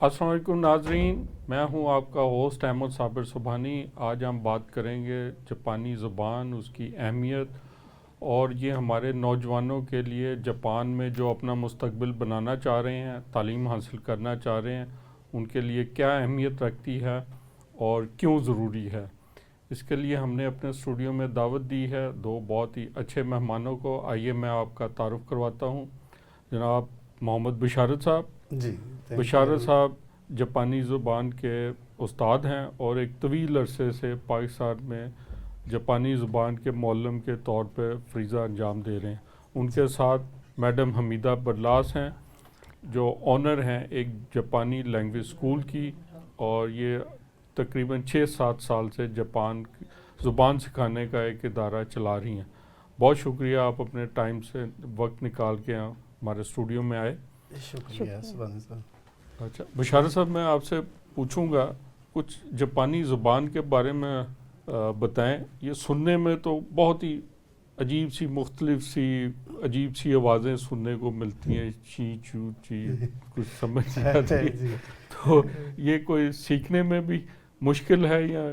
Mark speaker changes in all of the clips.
Speaker 1: السلام علیکم ناظرین، میں ہوں آپ کا ہوسٹ احمد صابر سبحانی۔ آج ہم بات کریں گے جاپانی زبان، اس کی اہمیت، اور یہ ہمارے نوجوانوں کے لیے جاپان میں جو اپنا مستقبل بنانا چاہ رہے ہیں، تعلیم حاصل کرنا چاہ رہے ہیں، ان کے لیے کیا اہمیت رکھتی ہے اور کیوں ضروری ہے۔ اس کے لیے ہم نے اپنے اسٹوڈیو میں دعوت دی ہے دو بہت ہی اچھے مہمانوں کو۔ آئیے میں آپ کا تعارف کرواتا ہوں۔ جناب محمد بشارت صاحب۔
Speaker 2: جی،
Speaker 1: بشارت صاحب جاپانی زبان کے استاد ہیں اور ایک طویل عرصے سے پاکستان میں جاپانی زبان کے معلم کے طور پہ فریضہ انجام دے رہے ہیں۔ ان کے ساتھ میڈم حمیدہ برلاس ہیں جو آنر ہیں ایک جاپانی لینگویج اسکول کی، اور یہ تقریباً 6-7 سال سے جاپان زبان سکھانے کا ایک ادارہ چلا رہی ہیں۔ بہت شکریہ، آپ اپنے ٹائم سے وقت نکال کے ہمارے اسٹوڈیو میں آئے۔
Speaker 2: شکریہ سبحان صاحب۔
Speaker 1: اچھا بشارت صاحب، میں آپ سے پوچھوں گا کچھ جاپانی زبان کے بارے میں بتائیں۔ یہ سننے میں تو بہت ہی عجیب سی، مختلف سی، عجیب سی آوازیں سننے کو ملتی ہیں، چی چو چی، کچھ سمجھ نہیں آتی، تو یہ کوئی سیکھنے میں بھی مشکل ہے یا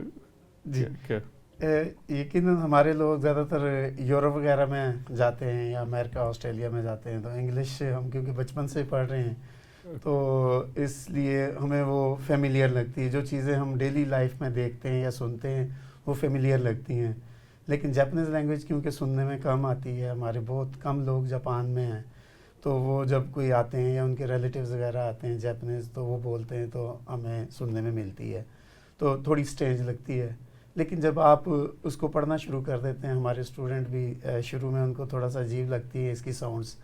Speaker 1: کیا؟
Speaker 2: یقیناً ہمارے لوگ زیادہ تر یورپ وغیرہ میں جاتے ہیں یا امریکہ آسٹریلیا میں جاتے ہیں، تو انگلش ہم کیونکہ بچپن سے پڑھ رہے ہیں تو اس لیے ہمیں وہ فیملیئر لگتی ہے۔ جو چیزیں ہم ڈیلی لائف میں دیکھتے ہیں یا سنتے ہیں وہ فیملیئر لگتی ہیں، لیکن جاپنیز لینگویج کیونکہ سننے میں کم آتی ہے، ہمارے بہت کم لوگ جاپان میں ہیں، تو وہ جب کوئی آتے ہیں یا ان کے ریلیٹیوز وغیرہ آتے ہیں جاپنیز تو وہ بولتے ہیں تو ہمیں سننے میں ملتی ہے، تو تھوڑی اسٹرینج لگتی ہے۔ لیکن جب آپ اس کو پڑھنا شروع کر دیتے ہیں، ہمارے اسٹوڈنٹ بھی شروع میں ان کو تھوڑا سا عجیب لگتی ہے اس کی ساؤنڈس،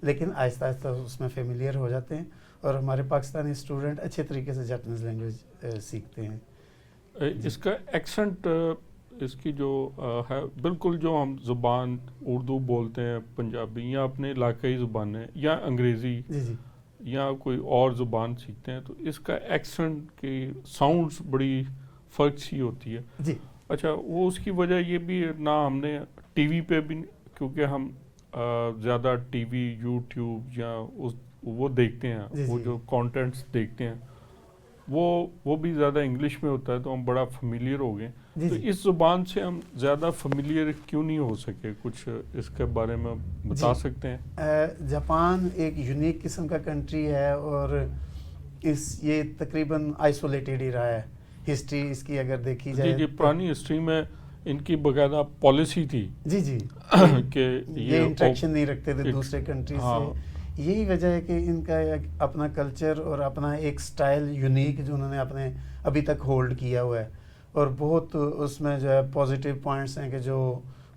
Speaker 2: لیکن آہستہ آہستہ اس میں فیملیئر ہو جاتے ہیں، اور ہمارے پاکستانی اسٹوڈنٹ اچھے طریقے سے جاپنیز لینگویج سیکھتے ہیں۔
Speaker 1: اس کا ایکسنٹ، اس کی جو ہے بالکل جو ہم زبان اردو بولتے ہیں، پنجابی یا اپنے علاقائی زبانیں یا انگریزی
Speaker 2: جی
Speaker 1: یا کوئی اور زبان سیکھتے ہیں، تو اس کا ایکسنٹ کی ساؤنڈس بڑی فرق سی ہوتی ہے۔
Speaker 2: جی
Speaker 1: اچھا، وہ اس کی وجہ یہ بھی نہ ہم نے ٹی وی پہ بھی، کیونکہ ہم زیادہ ٹی وی، یوٹیوب یا وہ دیکھتے ہیں، وہ جو کانٹینٹس دیکھتے ہیں وہ بھی زیادہ انگلش میں ہوتا ہے، تو ہم بڑا فیملیئر ہو گئے۔ تو اس زبان سے ہم زیادہ فیملیئر کیوں نہیں ہو سکے؟ کچھ اس کے بارے میں بتا سکتے ہیں؟
Speaker 2: جاپان ایک یونیک قسم کا کنٹری ہے، اور یہ تقریباً آئسولیٹڈ ہی رہا ہے۔ ہسٹری اس کی اگر دیکھی جائے،
Speaker 1: جی پرانی ہسٹری میں ان کی باقاعدہ پالیسی تھی
Speaker 2: جی
Speaker 1: کہ
Speaker 2: یہ انٹریکشن نہیں رکھتے تھے دوسرے کنٹری سے۔ یہی وجہ ہے کہ ان کا ایک اپنا کلچر اور اپنا ایک سٹائل یونیک جو انہوں نے اپنے ابھی تک ہولڈ کیا ہوا ہے، اور بہت اس میں جو ہے پازیٹیو پوائنٹس ہیں کہ جو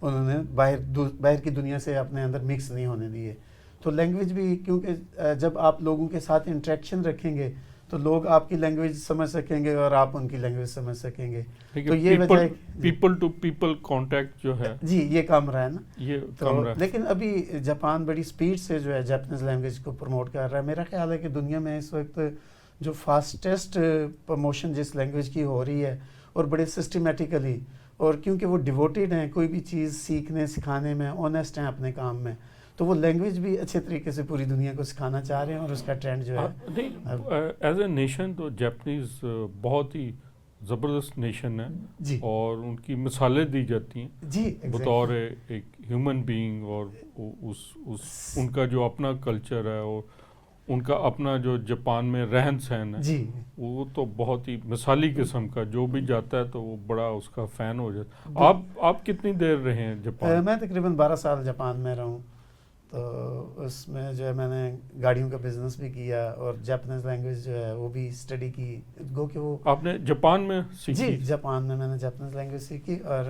Speaker 2: انہوں نے باہر کی دنیا سے اپنے اندر مکس نہیں ہونے دیے۔ تو لینگویج بھی، کیونکہ جب آپ لوگوں کے ساتھ انٹریکشن رکھیں گے تو لوگ آپ کی لینگویج سمجھ سکیں گے اور آپ ان کی لینگویج سمجھ سکیں گے، تو یہ وجہ ہے
Speaker 1: پیپل ٹو پیپل کانٹیکٹ جو ہے
Speaker 2: جی یہ کم رہا ہے نا،
Speaker 1: یہ کم رہا ہے۔
Speaker 2: لیکن ابھی جاپان بڑی سپیڈ سے جو ہے جاپنیز لینگویج کو پروموٹ کر رہا ہے۔ میرا خیال ہے کہ دنیا میں اس وقت جو فاسٹسٹ پروموشن جس لینگویج کی ہو رہی ہے، اور بڑے سسٹمیٹیکلی، اور کیونکہ وہ ڈیووٹیڈ ہیں کوئی بھی چیز سیکھنے سکھانے میں، آنیسٹ ہیں اپنے کام میں، تو وہ لینگویج بھی اچھے طریقے سے پوری دنیا کو سکھانا چاہ رہے ہیں، اور اس کا ٹرینڈ جو ہے
Speaker 1: ایز اے نیشن تو جاپنیز بہت ہی زبردست نیشن ہے،
Speaker 2: جی،
Speaker 1: اور ان کی مثالیں دی جاتی ہیں
Speaker 2: جی
Speaker 1: بطور ایک ہیومن بینگ، اور ان کا جو اپنا کلچر ہے اور ان کا اپنا جو جاپان میں رہن سہن ہے،
Speaker 2: جی
Speaker 1: وہ تو بہت ہی مثالی قسم کا، جو بھی جاتا ہے تو وہ بڑا اس کا فین ہو جاتا ہے۔ آپ کتنی دیر رہے ہیں جاپان؟
Speaker 2: میں تقریباً 12 سال جاپان میں رہا ہوں، تو اس میں جو ہے میں نے گاڑیوں کا بزنس بھی کیا، اور جاپنیز لینگویج جو ہے وہ بھی اسٹڈی کی، گو کہ وہ
Speaker 1: آپ نے جاپان میں سیکھی؟
Speaker 2: جی جاپان میں نے جاپنیز لینگویج سیکھی، اور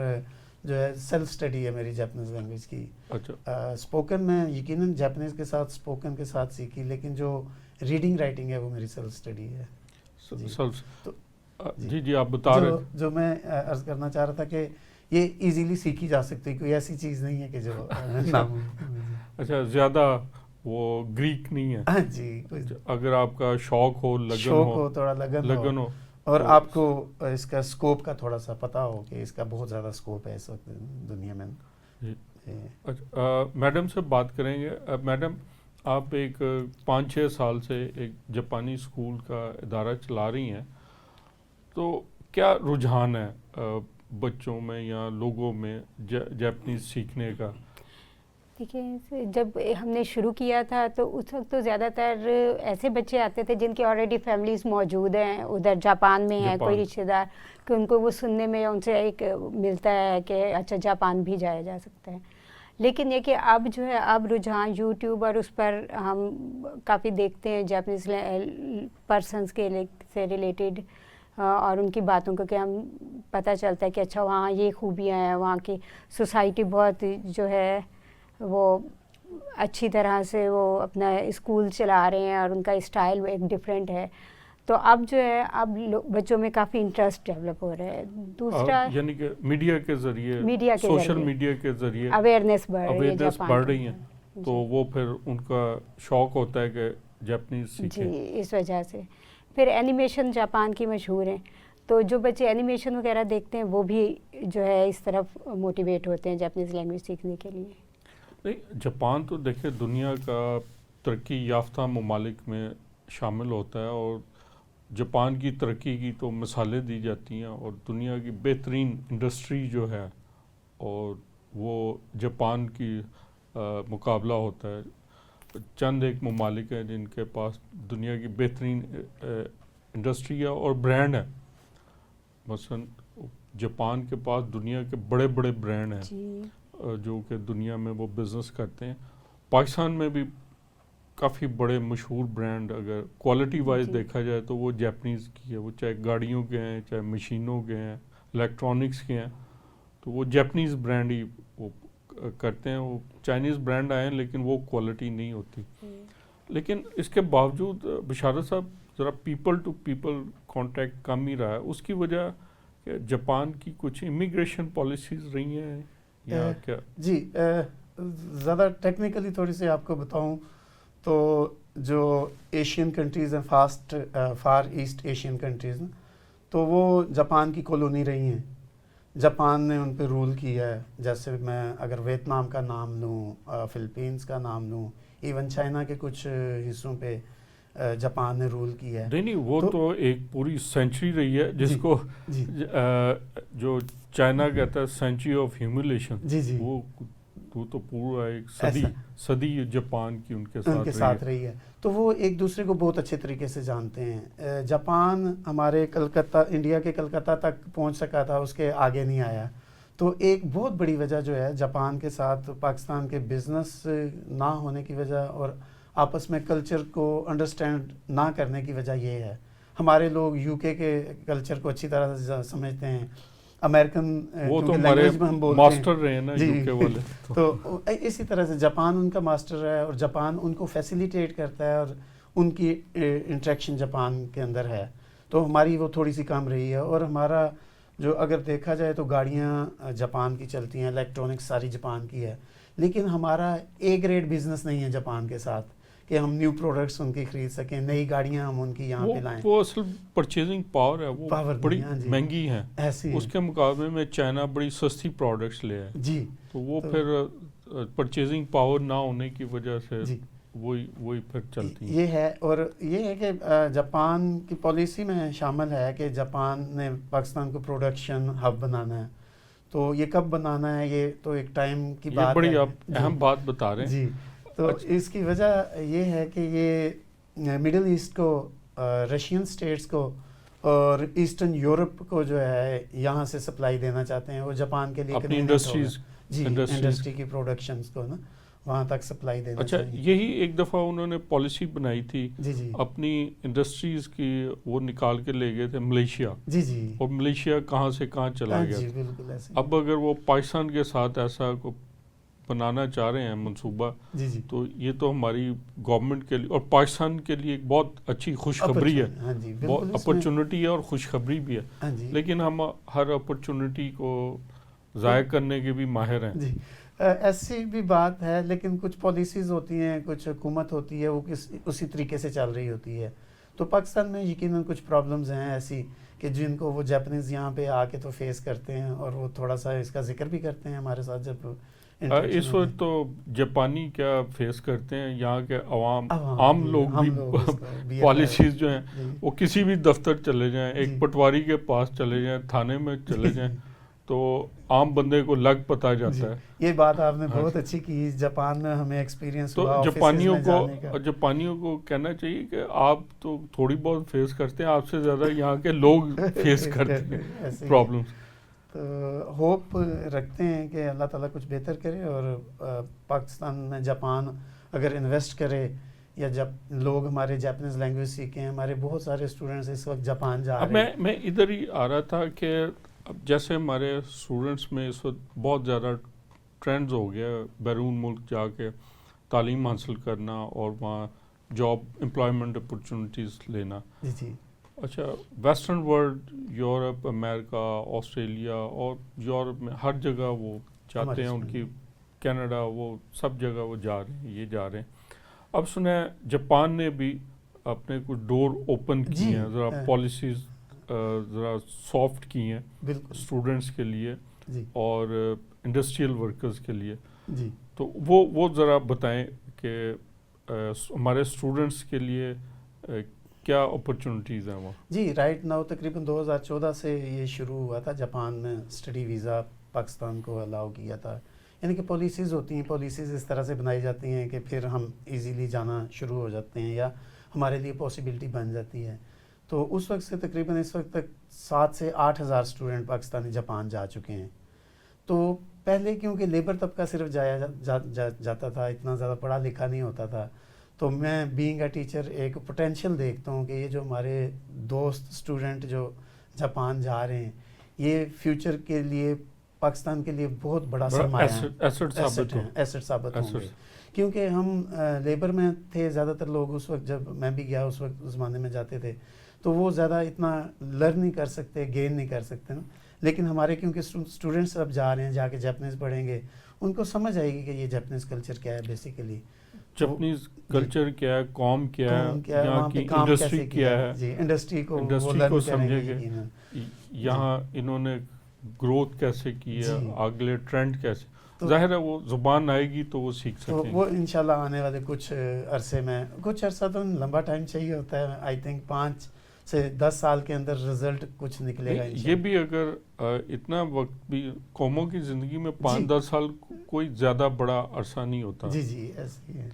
Speaker 2: جو ہے سیلف اسٹڈی ہے میری جاپنیز لینگویج کی۔
Speaker 1: اچھا،
Speaker 2: اسپوکن میں یقیناً جاپنیز کے ساتھ اسپوکن کے ساتھ سیکھی، لیکن جو ریڈنگ رائٹنگ ہے وہ میری سیلف اسٹڈی ہے۔
Speaker 1: جی آپ بتا رہے
Speaker 2: تھے جو میں عرض کرنا چاہ رہا تھا کہ یہ ایزیلی سیکھی جا سکتی، کوئی ایسی چیز نہیں ہے کہ جو
Speaker 1: اچھا زیادہ وہ گریک نہیں ہے؟
Speaker 2: ہاں جی،
Speaker 1: اگر آپ کا شوق ہو،
Speaker 2: تھوڑا لگن ہو، اور آپ کو اس کا سکوپ کا تھوڑا سا پتہ ہو کہ اس کا بہت زیادہ سکوپ ہے اس وقت دنیا میں۔
Speaker 1: میڈم سے بات کریں گے۔ میڈم، آپ ایک 5-6 سال سے ایک جاپانی اسکول کا ادارہ چلا رہی ہیں، تو کیا رجحان ہے بچوں میں یا لوگوں میں جاپنیز سیکھنے کا؟
Speaker 3: دیکھیے، جب ہم نے شروع کیا تھا تو اس وقت تو زیادہ تر ایسے بچے آتے تھے جن کے آلریڈی فیملیز موجود ہیں ادھر جاپان میں ہیں، کوئی رشتہ دار، کہ ان کو وہ سننے میں ان سے ایک ملتا ہے کہ اچھا جاپان بھی جایا جا سکتا ہے. لیکن یہ کہ اب جو ہے اب رجحان یوٹیوب اور اس پر ہم کافی دیکھتے ہیں جاپنیز پرسنس کے سے ریلیٹڈ اور ان کی باتوں کو، کہ ہم پتہ چلتا ہے کہ اچھا وہاں یہ خوبیاں ہیں، وہاں کی سوسائٹی بہت جو ہے وہ اچھی طرح سے وہ اپنا اسکول چلا رہے ہیں اور ان کا اسٹائل ایک ڈفرینٹ ہے. تو اب جو ہے اب بچوں میں کافی انٹرسٹ ڈیولپ ہو رہا ہے. دوسرا
Speaker 1: یعنی کہ میڈیا کے ذریعے سوشل میڈیا کے ذریعے
Speaker 3: اویئرنیس
Speaker 1: بڑھ رہی ہیں، تو وہ پھر ان کا شوق ہوتا ہے کہ جاپنیز سیکھیں.
Speaker 3: جی، اس وجہ سے پھر اینیمیشن جاپان کی مشہور ہیں، تو جو بچے اینیمیشن وغیرہ دیکھتے ہیں وہ بھی جو ہے اس طرف موٹیویٹ ہوتے ہیں جاپنیز لینگویج سیکھنے کے لیے.
Speaker 1: نہیں، جاپان تو دیکھیں دنیا کا ترقی یافتہ ممالک میں شامل ہوتا ہے، اور جاپان کی ترقی کی تو مثالیں دی جاتی ہیں، اور دنیا کی بہترین انڈسٹری جو ہے اور وہ جاپان کی مقابلہ ہوتا ہے. چند ایک ممالک ہیں جن کے پاس دنیا کی بہترین انڈسٹری ہے اور برانڈ ہے. مثلا جاپان کے پاس دنیا کے بڑے بڑے برانڈ ہیں جو کہ دنیا میں وہ بزنس کرتے ہیں. پاکستان میں بھی کافی بڑے مشہور برانڈ اگر کوالٹی وائز دیکھا جائے تو وہ جاپنیز کی ہے، وہ چاہے گاڑیوں کے ہیں، چاہے مشینوں کے ہیں، الیکٹرانکس کے ہیں، تو وہ جاپنیز برانڈ ہی وہ کرتے ہیں. وہ چائنیز برانڈ آئے ہیں لیکن وہ کوالٹی نہیں ہوتی. لیکن اس کے باوجود بشارت صاحب ذرا پیپل ٹو پیپل کانٹیکٹ کم ہی رہا ہے. اس کی وجہ کہ جاپان کی کچھ امیگریشن پالیسیز رہی ہیں یا کیا؟
Speaker 2: جی، زیادہ ٹیکنیکلی تھوڑی سی آپ کو بتاؤں تو جو ایشین کنٹریز ہیں، فار ایسٹ ایشین کنٹریز، تو وہ جاپان کی کالونی رہی ہیں. جاپان نے ان پہ رول کیا ہے. جیسے میں اگر ویتنام کا نام لوں، فلپینز کا نام لوں، ایون چائنا کے کچھ حصوں پہ جاپان نے رول کیا ہے.
Speaker 1: نہیں، وہ تو ایک پوری سینچری رہی ہے جس کو جو چائنا کہتا ہے سینچری آف ہیوملیشن.
Speaker 2: جی،
Speaker 1: وہ تو پورا ایک صدی جاپان کی ان کے ساتھ
Speaker 2: رہی ہے. تو وہ ایک دوسرے کو بہت اچھے طریقے سے جانتے ہیں. جاپان ہمارے کلکتہ، انڈیا کے کلکتہ تک پہنچ سکا تھا، اس کے آگے نہیں آیا. تو ایک بہت بڑی وجہ جو ہے جاپان کے ساتھ پاکستان کے بزنس نہ ہونے کی وجہ اور آپس میں کلچر کو انڈرسٹینڈ نہ کرنے کی وجہ یہ ہے. ہمارے لوگ یو کے کلچر کو اچھی طرح سے سمجھتے ہیں، امریکن لینگویج میں ہم بولتے ہیں،
Speaker 1: ماسٹر رہے ہیں نا یو کے والے.
Speaker 2: تو اسی طرح سے جاپان ان کا ماسٹر ہے اور جاپان ان کو فیسیلیٹیٹ کرتا ہے اور ان کی انٹریکشن جاپان کے اندر ہے. تو ہماری وہ تھوڑی سی کم رہی ہے. اور ہمارا جو اگر دیکھا جائے تو گاڑیاں جاپان کی چلتی ہیں، الیکٹرانکس ساری جاپان کی ہے، لیکن ہمارا اے گریڈ بزنس نہیں ہے جاپان کے ساتھ کہ ہم نیو پروڈکٹس ان کی خرید سکیں، نئی گاڑیاں ہم ان کی یہاں پہ لائیں.
Speaker 1: وہ اصل پرچیزنگ پاور ہے، وہ بڑی مہنگی ہیں اس کے مقابلے میں. چائنا بڑی سستی پروڈکٹس لے ہے
Speaker 2: جی،
Speaker 1: تو وہ پھر پرچیزنگ پاور نہ ہونے کی وجہ سے وہی پھر چلتی ہیں.
Speaker 2: یہ ہے. اور یہ ہے کہ جاپان کی پالیسی میں شامل ہے کہ جاپان نے پاکستان کو پروڈکشن ہب بنانا ہے. تو یہ کب بنانا ہے یہ تو ایک ٹائم کی بات ہے.
Speaker 1: بڑی آپ اہم بات بتا رہے ہیں.
Speaker 2: جی، تو اس کی وجہ یہ ہے کہ یہ مڈل ایسٹ کو، رشین سٹیٹس کو اور ایسٹرن یورپ کو جو ہے یہاں سے سپلائی دینا چاہتے ہیں. وہ جاپان کے لیے
Speaker 1: اپنی انڈسٹری
Speaker 2: کی پروڈکشنز کو نا وہاں تک سپلائی دینا.
Speaker 1: اچھا، یہی ایک دفعہ انہوں نے پالیسی بنائی تھی اپنی انڈسٹریز کی، وہ نکال کے لے گئے تھے ملیشیا. اور ملیشیا کہاں سے کہاں چلا گیا.
Speaker 2: بالکل ایسے.
Speaker 1: اب اگر وہ پاکستان کے ساتھ ایسا کو بنانا چاہ رہے ہیں منصوبہ، تو یہ تو ہماری گورنمنٹ کے لیے اور پاکستان کے لیے ایک بہت اچھی خوشخبری ہے، بہت اپرچونٹی ہے اور خوشخبری بھی ہے. لیکن ہم ہر اپرچونٹی کو ضائع کرنے کے بھی ماہر ہیں.
Speaker 2: ایسی بھی بات ہے، لیکن کچھ پالیسیز ہوتی ہیں، کچھ حکومت ہوتی ہے، وہ اسی طریقے سے چل رہی ہوتی ہے. تو پاکستان میں یقیناً کچھ پرابلمز ہیں ایسی کہ جن کو وہ جاپنیز یہاں پہ آ کے تو فیس کرتے ہیں، اور وہ تھوڑا سا اس کا ذکر بھی کرتے ہیں ہمارے ساتھ جب
Speaker 1: اس وقت تو جاپانی کیا فیس کرتے ہیں یہاں کے عام لوگ بھی پالیسیز جو ہیں وہ کسی بھی دفتر چلے جائیں، ایک پٹواری کے پاس چلے جائیں، تھانے میں چلے جائیں تو عام بندے کو لگ پتا جاتا ہے.
Speaker 2: یہ بات آپ نے بہت اچھی کی. جاپان میں ہمیں ایکسپیرینس
Speaker 1: تو جاپانیوں کو کہنا چاہیے کہ آپ تو تھوڑی بہت فیس کرتے ہیں، آپ سے زیادہ یہاں کے لوگ فیس کرتے ہیں پرابلمس.
Speaker 2: تو ہوپ رکھتے ہیں کہ اللہ تعالیٰ کچھ بہتر کرے اور پاکستان میں جاپان اگر انویسٹ کرے یا جب لوگ ہمارے جاپنیز لینگویج سیکھیں. ہمارے بہت سارے اسٹوڈنٹس اس وقت جاپان جا رہے ہیں.
Speaker 1: میں ادھر ہی آ رہا تھا کہ جیسے ہمارے اسٹوڈنٹس میں اس وقت بہت زیادہ ٹرینڈز ہو گیا بیرون ملک جا کے تعلیم حاصل کرنا اور وہاں جاب امپلائمنٹ اپرچونیٹیز لینا.
Speaker 2: جی
Speaker 1: اچھا، ویسٹرن ورلڈ، یورپ، امریکہ، آسٹریلیا اور یورپ میں ہر جگہ وہ چاہتے ہیں ان کی، کینیڈا، وہ سب جگہ وہ جا رہے ہیں، یہ جا رہے ہیں. اب سنیں جاپان نے بھی اپنے کچھ ڈور اوپن کیے ہیں، ذرا پالیسیز ذرا سافٹ کی ہیں اسٹوڈنٹس کے لیے اور انڈسٹریل ورکرز کے لیے. تو وہ ذرا بتائیں کہ ہمارے اسٹوڈنٹس کے لیے کیا اپرچونیٹیز ہیں وہ.
Speaker 2: جی رائٹ ناؤ تقریباً 2014 سے یہ شروع ہوا تھا. جاپان میں اسٹڈی ویزا پاکستان کو الاؤ کیا تھا. یعنی کہ پالیسیز ہوتی ہیں، پالیسیز اس طرح سے بنائی جاتی ہیں کہ پھر ہم ایزیلی جانا شروع ہو جاتے ہیں یا ہمارے لیے پاسبلٹی بن جاتی ہے. تو اس وقت سے تقریباً اس وقت تک 7 سے 8 ہزار اسٹوڈنٹ پاکستانی جاپان جا چکے ہیں. تو پہلے کیونکہ لیبر طبقہ صرف جاتا تھا، اتنا زیادہ پڑھا لکھا نہیں ہوتا تھا. تو میں بینگ اے ٹیچر ایک پوٹینشیل دیکھتا ہوں کہ یہ جو ہمارے دوست اسٹوڈنٹ جو جاپان جا رہے ہیں یہ فیوچر کے لیے پاکستان کے لیے بہت بڑا سرمایہ ہے، ایسٹ ثابت ہوں گے. کیونکہ ہم لیبر میں تھے زیادہ تر لوگ اس وقت، جب میں بھی گیا اس وقت اس زمانے میں جاتے تھے تو وہ زیادہ اتنا لرن نہیں کر سکتے، گین نہیں کر سکتے نا. لیکن ہمارے کیونکہ اسٹوڈنٹس اب جا رہے ہیں، جا کے جاپنیز پڑھیں گے، ان کو سمجھ آئے گی کہ یہ جاپنیز کلچر کیا ہے بیسیکلی،
Speaker 1: جاپنیز کلچر کیا ہے، قوم کیا ہے، یہاں کی انڈسٹری کیا ہے.
Speaker 2: جی انڈسٹری
Speaker 1: کو سمجھیں گے یہاں انہوں نے گروتھ کیسے کی ہے، اگلے ٹرینڈ کیسے. ظاہر ہے وہ زبان آئے گی تو وہ سیکھ سکیں گے.
Speaker 2: وہ انشاءاللہ آنے والے کچھ عرصے میں، کچھ عرصہ تو لمبا ٹائم چاہیے ہوتا ہے. آئی تھنک 5 سے 10 سال کے اندر رزلٹ کچھ نکلے گا.
Speaker 1: یہ بھی اگر اتنا وقت بھی قوموں کی زندگی میں 5-10 سال کوئی زیادہ بڑا عرصہ نہیں ہوتا.
Speaker 2: جی ایسے ہی ہے.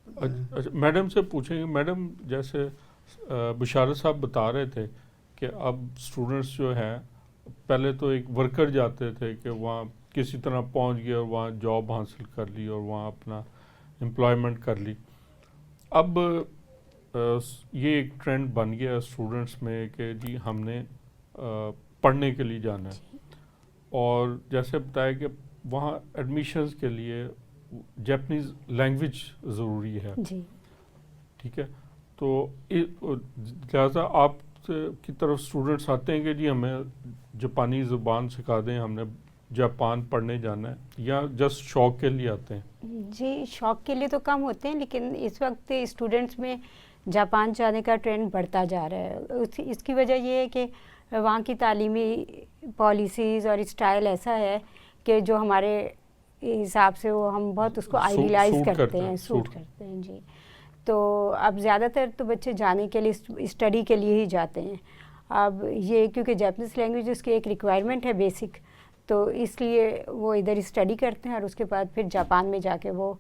Speaker 1: اچھا میڈم سے پوچھیں گے. میڈم جیسے بشارت صاحب بتا رہے تھے کہ اب اسٹوڈنٹس جو ہیں پہلے تو ایک ورکر جاتے تھے کہ وہاں کسی طرح پہنچ گئے اور وہاں جاب حاصل کر لی اور وہاں اپنا امپلائمنٹ کر لی. اب یہ ایک ٹرینڈ بن گیا اسٹوڈنٹس میں کہ جی ہم نے پڑھنے کے لیے جانا ہے، اور جیسے بتایا کہ وہاں ایڈمیشنز کے لیے جاپنیز لینگویج ضروری ہے. ٹھیک ہے، تو لہٰذا آپ کی طرف اسٹوڈنٹس آتے ہیں کہ جی ہمیں جاپانی زبان سکھا دیں، ہم نے جاپان پڑھنے جانا ہے، یا جسٹ شوق کے لیے آتے ہیں؟
Speaker 3: جی شوق کے لیے تو کم ہوتے ہیں، لیکن اس وقت اسٹوڈنٹس میں جاپان جانے کا ٹرینڈ بڑھتا جا رہا ہے. اس کی وجہ یہ ہے کہ وہاں کی تعلیمی پالیسیز اور اسٹائل ایسا ہے کہ جو ہمارے حساب سے وہ ہم بہت اس کو آئیڈیلائز کرتے ہیں، سوٹ کرتے ہیں. جی تو اب زیادہ تر تو بچے جانے کے لیے اسٹڈی کے لیے ہی جاتے ہیں. اب یہ کیونکہ جاپنیز لینگویج اس کی ایک ریکوائرمنٹ ہے بیسک، تو اس لیے وہ ادھر اسٹڈی کرتے ہیں اور اس کے بعد پھر جاپان میں جا کے وہ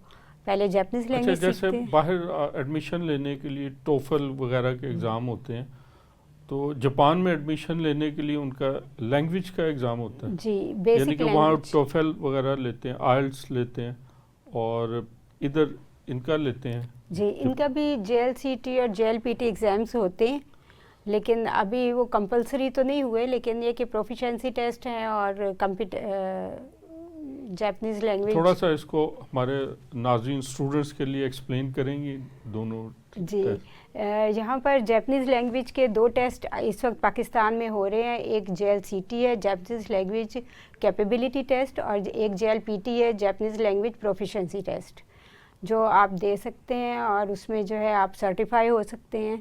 Speaker 3: پہلے جاپنیز لینگویج سیکھتے ہیں.
Speaker 1: جیسے باہر ایڈمیشن لینے کے لیے ٹوفل وغیرہ کے ایگزام ہوتے ہیں، تو جاپان میں ایڈمیشن لینے کے لیے ان کا لینگویج کا ایگزام ہوتا ہے.
Speaker 3: جی بیسک
Speaker 1: یعنی کہ وہاں ٹوفل وغیرہ لیتے ہیں، آئلٹس لیتے ہیں، اور ادھر ان کا لیتے ہیں.
Speaker 3: جی ان کا بھی JLCT اور JLPT ایگزامس ہوتے ہیں، لیکن ابھی وہ کمپلسری تو نہیں ہوئے، لیکن یہ کہ پروفیشنسی ٹیسٹ ہیں اور جاپنیز لینگویج.
Speaker 1: تھوڑا سا اس کو ہمارے ناظرین اسٹوڈنٹس کے لیے ایکسپلین کریں گی دونوں.
Speaker 3: جی یہاں پر جاپنیز لینگویج کے 2 ٹیسٹ اس وقت پاکستان میں ہو رہے ہیں. ایک JLCT ہے جاپنیز لینگویج کیپیبلٹی ٹیسٹ، اور ایک JLPT ہے جاپنیز لینگویج پروفیشنسی ٹیسٹ، جو آپ دے سکتے ہیں اور اس میں جو ہے آپ سرٹیفائی ہو سکتے ہیں.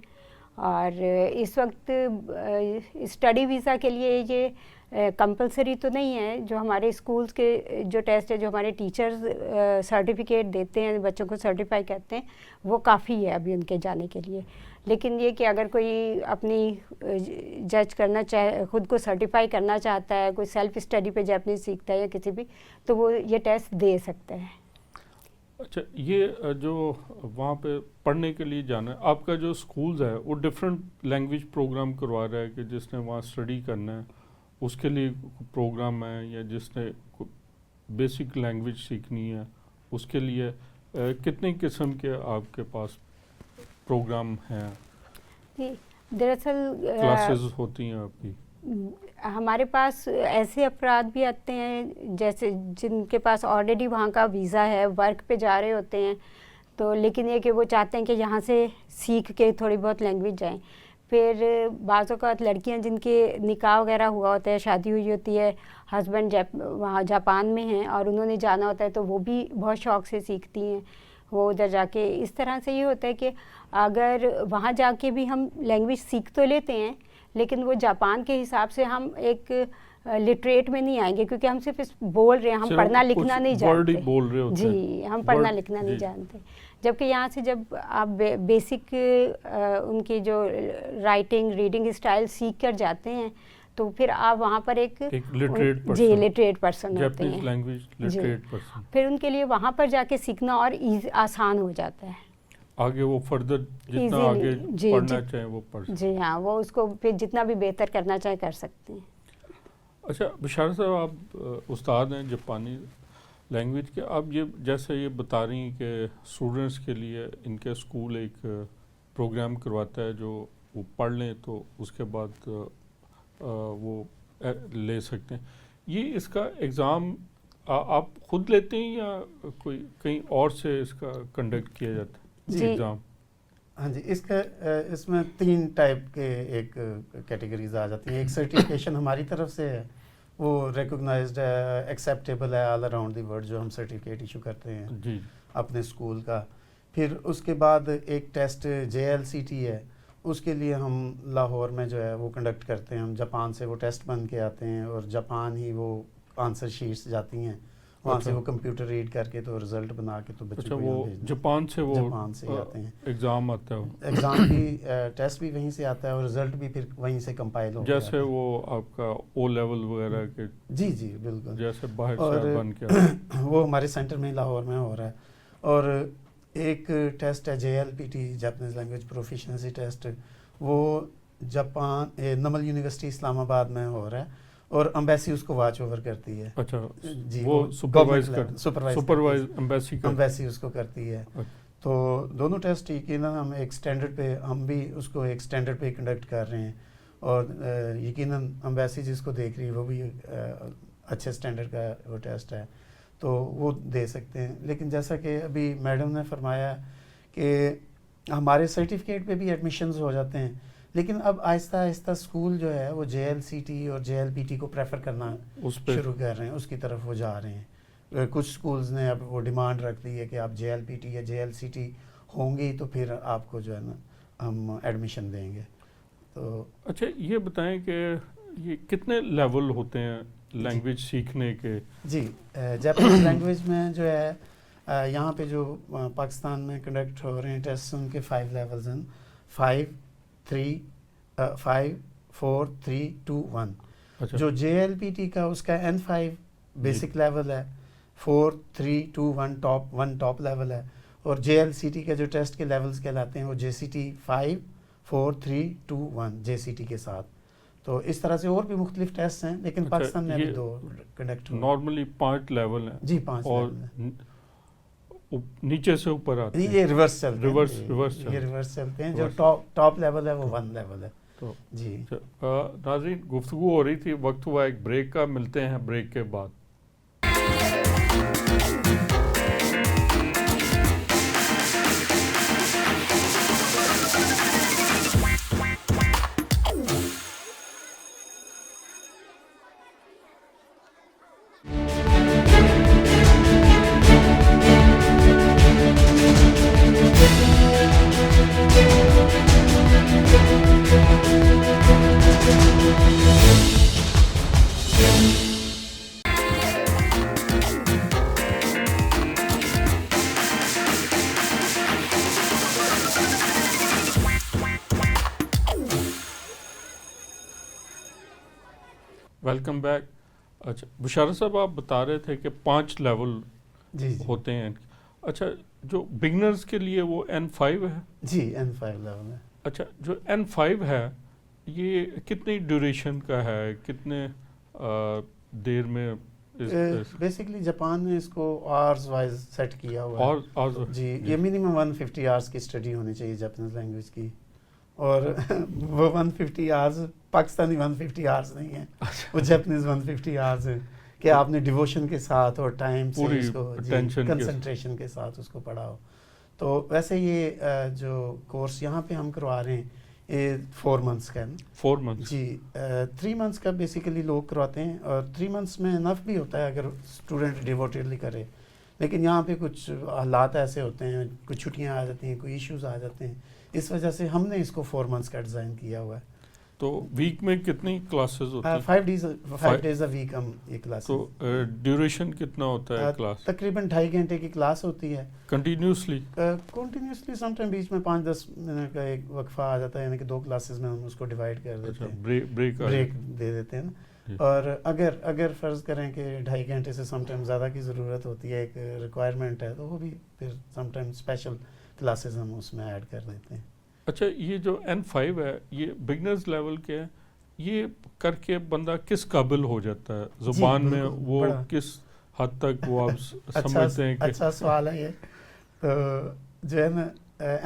Speaker 3: اور اس وقت اسٹڈی ویزا کے لیے یہ کمپلسری تو نہیں ہے. جو ہمارے اسکولس کے جو ٹیسٹ ہے, جو ہمارے ٹیچرز سرٹیفکیٹ دیتے ہیں, بچوں کو سرٹیفائی کرتے ہیں, وہ کافی ہے ابھی ان کے جانے کے لیے. لیکن یہ کہ اگر کوئی اپنی جج کرنا چاہے, خود کو سرٹیفائی کرنا چاہتا ہے, کوئی سیلف اسٹڈی پہ جاپنیز سیکھتا ہے یا کسی بھی, تو وہ یہ ٹیسٹ دے سکتا ہے.
Speaker 1: اچھا, یہ جو وہاں پہ پڑھنے کے لیے جانا ہے, آپ کا جو اسکولز ہے وہ ڈفرینٹ لینگویج پروگرام کروا رہا ہے کہ جس نے وہاں اسٹڈی کرنا ہے اس کے لیے پروگرام ہے, یا جس نے بیسک لینگویج سیکھنی ہے اس کے لیے کتنے قسم کے آپ کے پاس پروگرام ہیں؟
Speaker 3: جی, دراصل
Speaker 1: کلاسز ہوتی ہیں آپ کی؟
Speaker 3: ہمارے پاس ایسے افراد بھی آتے ہیں جیسے جن کے پاس آلریڈی وہاں کا ویزا ہے, ورک پہ جا رہے ہوتے ہیں, تو لیکن یہ کہ وہ چاہتے ہیں کہ یہاں سے سیکھ کے تھوڑی بہت لینگویج جائیں. پھر بعض اوقات لڑکیاں جن کے نکاح وغیرہ ہوا ہوتا ہے, شادی ہوئی ہوتی ہے, ہسبینڈ وہاں جاپان میں ہیں اور انہوں نے جانا ہوتا ہے, تو وہ بھی بہت شوق سے سیکھتی ہیں وہ ادھر جا کے. اس طرح سے یہ ہوتا ہے کہ اگر وہاں جا کے بھی ہم لینگویج سیکھ تو لیتے ہیں, لیکن وہ جاپان کے حساب سے ہم ایک لٹریٹ میں نہیں آئیں گے, کیونکہ ہم صرف بول رہے ہیں, ہم پڑھنا لکھنا نہیں جانتے. جی, ہم پڑھنا لکھنا نہیں جانتے. جبکہ یہاں سے جب آپ بیسک ان کی جو رائٹنگ ریڈنگ اسٹائل سیکھ کر جاتے ہیں, تو پھر آپ وہاں پر ایک لٹریٹ پرسن ہوتے ہیں. پھر ان کے لیے وہاں پر جا کے سیکھنا اور آسان ہو جاتا ہے.
Speaker 1: آگے وہ فردر جتنا آگے پڑھنا چاہیں وہ پڑھ سکتے.
Speaker 3: جی ہاں, وہ اس کو پھر جتنا بھی بہتر کرنا چاہیں کر سکتے ہیں.
Speaker 1: اچھا بشارت صاحب, آپ استاد ہیں جاپانی لینگویج کے, آپ یہ جیسے یہ بتا رہی ہیں کہ اسٹوڈنٹس کے لیے ان کے اسکول ایک پروگرام کرواتا ہے جو وہ پڑھ لیں تو اس کے بعد وہ لے سکتے ہیں. یہ اس کا ایگزام آپ خود لیتے ہیں یا کوئی کہیں اور سے اس کا کنڈکٹ کیا جاتا ہے ایگزام؟
Speaker 2: ہاں جی, اس میں 3 ٹائپ کے ایک کیٹیگریز آ جاتی ہیں. ایک سرٹیفکیشن ہماری طرف سے ہے, وہ ریکوگنائزڈ ہے, ایکسیپٹیبل ہے آل اراؤنڈ دی ورلڈ, جو ہم سرٹیفکیٹ ایشو کرتے ہیں
Speaker 1: جی
Speaker 2: اپنے اسکول کا. پھر اس کے بعد ایک ٹیسٹ JLCT ہے, اس کے لیے ہم لاہور میں جو ہے وہ کنڈکٹ کرتے ہیں. ہم جاپان سے وہ ٹیسٹ بن کے آتے ہیں اور جاپان ہی وہ آنسر شیٹس جاتی ہیں, وہاں سے وہ کمپیوٹر ریڈ کر کے تو رزلٹ بنا کے تو بچوں کو
Speaker 1: وہ جاپان سے
Speaker 2: آتے ہیں.
Speaker 1: ایگزام آتا ہے,
Speaker 2: ایگزام بھی ٹیسٹ بھی وہیں سے آتا ہے اور رزلٹ بھی پھر وہیں سے کمپائل ہوتا ہے,
Speaker 1: جیسے وہ آپ کا O لیول وغیرہ کے.
Speaker 2: جی جی بالکل,
Speaker 1: جیسے باہر سے بن کے
Speaker 2: وہ ہمارے سینٹر میں لاہور میں ہو رہا ہے. اور ایک ٹیسٹ ہے JLPT, Japanese language proficiency test, وہ جاپان نمل یونیورسٹی اسلام آباد میں ہو رہا ہے اور امبیسی اس کو واچ اوور کرتی ہے.
Speaker 1: اچھا,
Speaker 2: جی,
Speaker 1: وہ
Speaker 2: امبیسی اس کو کرتی ہے. تو دونوں ٹیسٹ یقیناً ہم ایک سٹینڈرڈ پہ, ہم بھی اس کو ایک سٹینڈرڈ پہ کنڈکٹ کر رہے ہیں, اور یقیناً امبیسی جس کو دیکھ رہی ہے وہ بھی اچھے سٹینڈرڈ کا وہ ٹیسٹ ہے, تو وہ دے سکتے ہیں. لیکن جیسا کہ ابھی میڈم نے فرمایا کہ ہمارے سرٹیفکیٹ پہ بھی ایڈمیشنز ہو جاتے ہیں, لیکن اب آہستہ آہستہ اسکول جو ہے وہ JLCT اور JLPT کو پریفر کرنا شروع کر رہے ہیں, اس کی طرف وہ جا رہے ہیں. کچھ اسکولز نے اب وہ ڈیمانڈ رکھ دی ہے کہ آپ JLPT یا JLCT ہوں گی تو پھر آپ کو جو ہے نا ہم ایڈمیشن دیں گے. تو
Speaker 1: اچھا یہ بتائیں کہ یہ کتنے لیول ہوتے ہیں لینگویج سیکھنے کے؟
Speaker 2: جی, جاپانیز لینگویج میں جو ہے یہاں پہ جو پاکستان میں کنڈکٹ ہو رہے ہیں ٹیسٹ, ان کے 5 لیولز ہیں, 5 4 3 2 1. جو JLPT کا اس کا N5 بیسک لیول ہے, 4 3 2 1 ٹاپ لیول ہے, اور JLCT کے جو ٹیسٹ کے لیولز کہلاتے ہیں وہ JCT 5 4 3 2 1 JCT کے ساتھ. تو اس طرح سے اور بھی مختلف ٹیسٹ ہیں, لیکن پاکستان میں ابھی 2 کنڈکٹ ہوئے.
Speaker 1: نارملی 5 لیول ہیں.
Speaker 2: جی 5
Speaker 1: اور نیچے سے اوپر آتے ہیں.
Speaker 2: یہ ریورس چلتے ہیں, جو ٹاپ لیول ہے وہ 1 لیول ہے. جی
Speaker 1: ناظرین, گفتگو ہو رہی تھی, وقت ہوا ایک بریک کا, ملتے ہیں بریک کے بعد. Welcome back. اچھا بشارت صاحب آپ بتا رہے تھے کہ 5 لیول
Speaker 2: جی
Speaker 1: ہوتے ہیں. اچھا جو بگنرز کے لیے وہ N5 ہے؟
Speaker 2: جی N5 لیول ہے.
Speaker 1: اچھا جو N5 ہے یہ کتنی ڈیوریشن کا ہے, کتنے دیر میں؟
Speaker 2: بیسکلی جاپان نے اس کو آورز وائز سیٹ کیا ہوا ہے. جی یہ منیمم 150 آورس کی اسٹڈی ہونی چاہیے جاپنیز لینگویج کی, اور وہ 150 آورس پاکستانی 150 آورس نہیں ہیں, وہ جاپنیز 150 آورس ہیں کہ آپ نے ڈیووشن کے ساتھ اور ٹائم سے اس کو کنسنٹریشن کے ساتھ اس کو پڑھا ہو. تو ویسے یہ جو کورس یہاں پہ ہم کروا رہے ہیں یہ 4 منتھس کا ہے نا.
Speaker 1: 4 منتھس
Speaker 2: جی 3 منتھس کا بیسیکلی لوگ کرواتے ہیں, اور 3 منتھس میں انف بھی ہوتا ہے اگر اسٹوڈنٹ ڈیووٹیڈلی کرے. لیکن یہاں پہ کچھ حالات ایسے ہوتے ہیں, کچھ چھٹیاں آ جاتی ہیں, کوئی ایشوز آ جاتے ہیں, اس وجہ سے ہم نے اس کو 4 منتھس کا ڈیزائن کیا ہوا ہے.
Speaker 1: تو ویک میں کتنی کلاسز ہوتی ہیں؟
Speaker 2: 5 days a week ہم یہ کلاس.
Speaker 1: تو ڈیوریشن کتنا ہوتا ہے کلاس؟
Speaker 2: تقریباً 2.5 گھنٹے کی کلاس ہوتی ہے
Speaker 1: کنٹینیوسلی.
Speaker 2: سم ٹائم بیچ میں 5-10 منٹ کا ایک وقفہ آ جاتا ہے, یعنی کہ 2 کلاسز میں ہم اس کو ڈیوائڈ کر دیتے ہیں, بریک دے دیتے ہیں نا. اور اگر فرض کریں کہ 2.5 گھنٹے سے سم ٹائم زیادہ کی ضرورت ہوتی ہے, ایک ریکوائرمنٹ ہے, تو وہ بھی پھر سم ٹائم اسپیشل کلاسز ہم اس میں ایڈ کر دیتے ہیں.
Speaker 1: اچھا یہ جو N5 ہے یہ بگنرز لیول کے ہے, یہ کر کے بندہ کس قابل ہو جاتا ہے زبان میں, وہ کس حد تک وہ آپ سمجھتے ہیں کہ؟
Speaker 2: اچھا سوال ہے یہ. تو جو ہے نا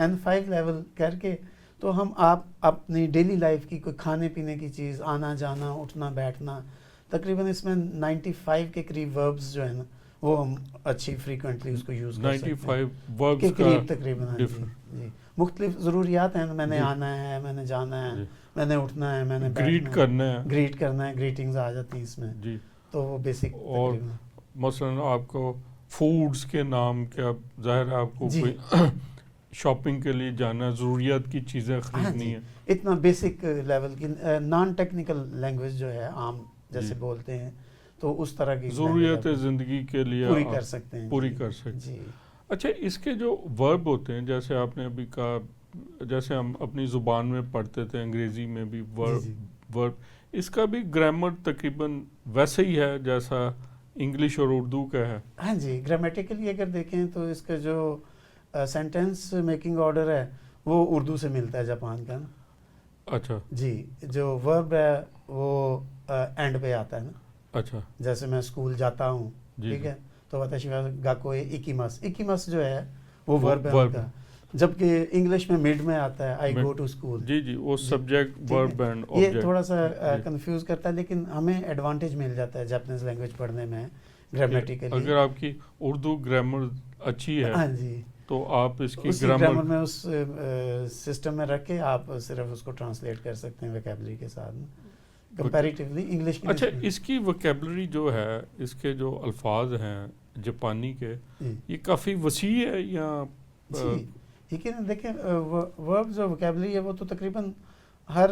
Speaker 2: N5 لیول کر کے تو ہم آپ اپنی ڈیلی لائف کی کوئی کھانے پینے کی چیز, آنا جانا, اٹھنا بیٹھنا, تقریباً اس میں 95 کے قریب وربز جو ہے نا وہ ہم اچھی فریکوینٹلی اس کو یوز کر سکتے ہیں.
Speaker 1: 95 وربز
Speaker 2: کے قریب تقریباً. جی مختلف ضروریات ہیں, میں نے آنا ہے, میں نے جانا ہے, میں نے اٹھنا ہے, میں نے
Speaker 1: گریٹ کرنا ہے,
Speaker 2: گریٹنگز آ جاتی ہیں اس میں.
Speaker 1: جی
Speaker 2: تو وہ بیسک.
Speaker 1: اور مثلاً آپ کو فوڈز کے نام کیا, ظاہر ہے آپ کو کوئی شاپنگ کے لیے جانا, ضروریات کی چیزیں خریدنی ہیں,
Speaker 2: اتنا بیسک لیول کی نان ٹیکنیکل لینگویج جو ہے عام جیسے بولتے ہیں, تو اس طرح کی
Speaker 1: ضروریات زندگی کے لیے
Speaker 2: پوری کر سکتے ہیں.
Speaker 1: پوری کر سکتے ہیں. اچھا اس کے جو ورب ہوتے ہیں, جیسے آپ نے ابھی کہا, جیسے ہم اپنی زبان میں پڑھتے تھے انگریزی میں بھی ورب, اس کا بھی گرامر تقریباً ویسے ہی ہے جیسا انگلش اور اردو کا ہے.
Speaker 2: ہاں جی گرامیٹیکلی اگر دیکھیں تو اس کا جو سینٹینس میکنگ آرڈر ہے وہ اردو سے ملتا ہے جاپان کا نا.
Speaker 1: اچھا
Speaker 2: جی جو ورب ہے وہ اینڈ پہ آتا ہے نا.
Speaker 1: اچھا
Speaker 2: جیسے میں اسکول جاتا ہوں, ٹھیک ہے, تو واتشی وا گاکو اکیماس جو ہے وہ ورب ہے ان کا, جبکہ انگلش میں مڈ میں آتا ہے آئی گو ٹو اسکول.
Speaker 1: جی وہ سبجیکٹ ورب اینڈ
Speaker 2: آبجیکٹ. یہ تھوڑا سا کنفیوز کرتا ہے, لیکن ہمیں ایڈوانٹیج مل جاتا ہے جاپنیز لینگویج پڑھنے میں گرامیٹیکلی.
Speaker 1: اگر آپ کی اردو گرامر اچھی ہے,
Speaker 2: ہاں جی,
Speaker 1: تو آپ اس کی
Speaker 2: گرامر میں اس سسٹم میں رکھ کے آپ صرف اس کو ٹرانسلیٹ کر سکتے ہیں ویکیبلری کے ساتھ کمپیریٹیولی انگلش کی.
Speaker 1: اچھا اس کی ویکیبلری جو ہے, اس کے جو الفاظ ہیں جاپانی کے, یہ کافی وسیع ہے یا؟
Speaker 2: جی لیکن دیکھیں ورب جو ویکیبلری ہے وہ تو تقریباً ہر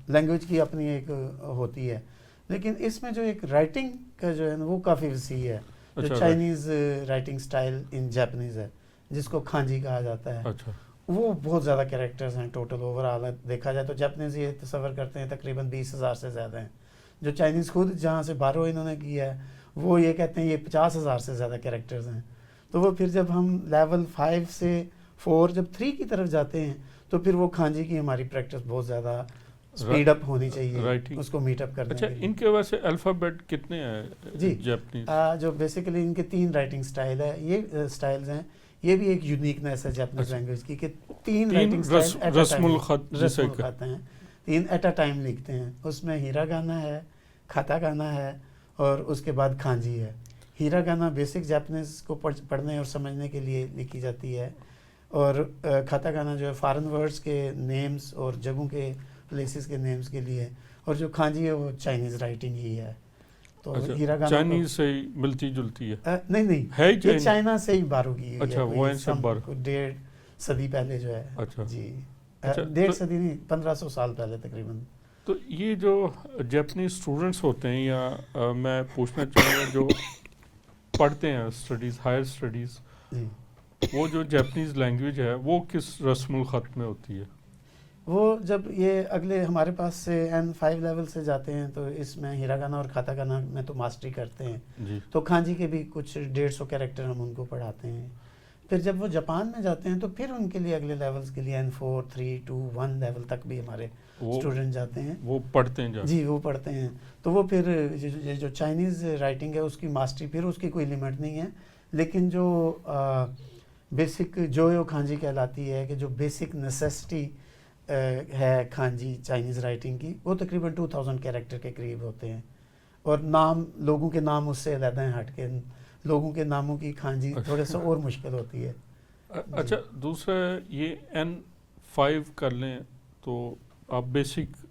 Speaker 2: لینگویج کی اپنی ایک ہوتی ہے, لیکن اس میں جو ایک رائٹنگ کا جو ہے نا وہ کافی وسیع ہے. جو چائنیز رائٹنگ سٹائل ان جاپنیز ہے جس کو کھانجی کہا جاتا ہے, وہ بہت زیادہ کیریکٹرز ہیں ٹوٹل اوور آل دیکھا جائے تو. جاپنیز یہ تصور کرتے ہیں تقریباً 20,000 سے زیادہ ہیں. جو چائنیز خود جہاں سے بارو انہوں نے کیا ہے وہ یہ کہتے ہیں یہ 50,000 سے زیادہ کیریکٹرز ہیں. تو وہ پھر جب ہم لیول 5 سے 4 جب 3 کی طرف جاتے ہیں تو پھر وہ کھانجی کی ہماری پریکٹس بہت زیادہ اسپیڈ اپ ہونی چاہیے اس کو میٹ اپ کرنے کے لیے.
Speaker 1: اچھا ان کے ویسے الفابیٹ کتنے ہیں
Speaker 2: جی
Speaker 1: جاپنیز؟
Speaker 2: جو بیسیکلی ان کے 3 رائٹنگ سٹائل ہے, یہ سٹائلز ہیں, یہ بھی ایک یونیکنیس ہے جاپنیز لینگویج کی کہ 3 رائٹنگ سٹائل
Speaker 1: رسم الخط
Speaker 2: ہیں, 3 ایٹ اے ٹائم لکھتے ہیں. اس میں ہیرا گانا ہے, کھاتا گانا ہے, اور اس کے بعد کھانجی ہے. ہیرا گانا بیسک جاپنیز کو پڑھنے اور سمجھنے کے لیے لکھی جاتی ہے, اور کھاتا گانا جو ہے فارن ورڈز کے نیمز اور جگہوں کے پلیسز کے نیمز کے لیے, اور جو کھانجی ہے وہ چائنیز رائٹنگ ہی ہے. تو ہیرا گانا
Speaker 1: چائنیز سے ملتی جلتی ہے؟
Speaker 2: نہیں
Speaker 1: ہے
Speaker 2: یہ چائنا سے ہی بارو کی ہے.
Speaker 1: اچھا وہ ان سے بارو
Speaker 2: 1.5 صدی پہلے جو ہے.
Speaker 1: اچھا
Speaker 2: جی 1.5 صدی نہیں 1500 سال پہلے تقریباً.
Speaker 1: تو یہ جو جاپنیز اسٹوڈنٹس ہوتے ہیں, یا میں پوچھنا چاہوں گا جو پڑھتے ہیں اسٹڈیز, ہائر اسٹڈیز, وہ جو جاپنیز لینگویج ہے وہ کس رسم الخط میں ہوتی ہے؟
Speaker 2: وہ جب یہ اگلے ہمارے پاس سے N5 لیول سے جاتے ہیں تو اس میں ہیراگانا اور کاتاکانا میں تو ماسٹری کرتے ہیں
Speaker 1: جی
Speaker 2: تو کھانجی کے بھی کچھ 150 کیریکٹر ہم ان کو پڑھاتے ہیں. پھر جب وہ جاپان میں جاتے ہیں تو پھر ان کے لیے اگلے لیولز کے لیے N4 3 2 1 لیول تک بھی ہمارے اسٹوڈنٹ جاتے ہیں.
Speaker 1: وہ پڑھتے ہیں
Speaker 2: جی وہ پڑھتے ہیں. تو وہ پھر یہ جو چائنیز رائٹنگ ہے اس کی ماسٹری پھر اس کی کوئی لمٹ نہیں ہے, لیکن جو بیسک جویو کھانجی کہلاتی ہے کہ جو بیسک نیسیسٹی ہے کھانجی چائنیز رائٹنگ کی, وہ تقریباً 2000 کیریکٹر کے قریب ہوتے ہیں. اور نام لوگوں کے نام اس سے علیحدہ ہیں ہٹ کے, لوگوں کے ناموں کی کھانجی تھوڑے سا اور مشکل ہوتی ہے.
Speaker 1: اچھا دوسرا یہ N5 کر لیں تو آپ بیسک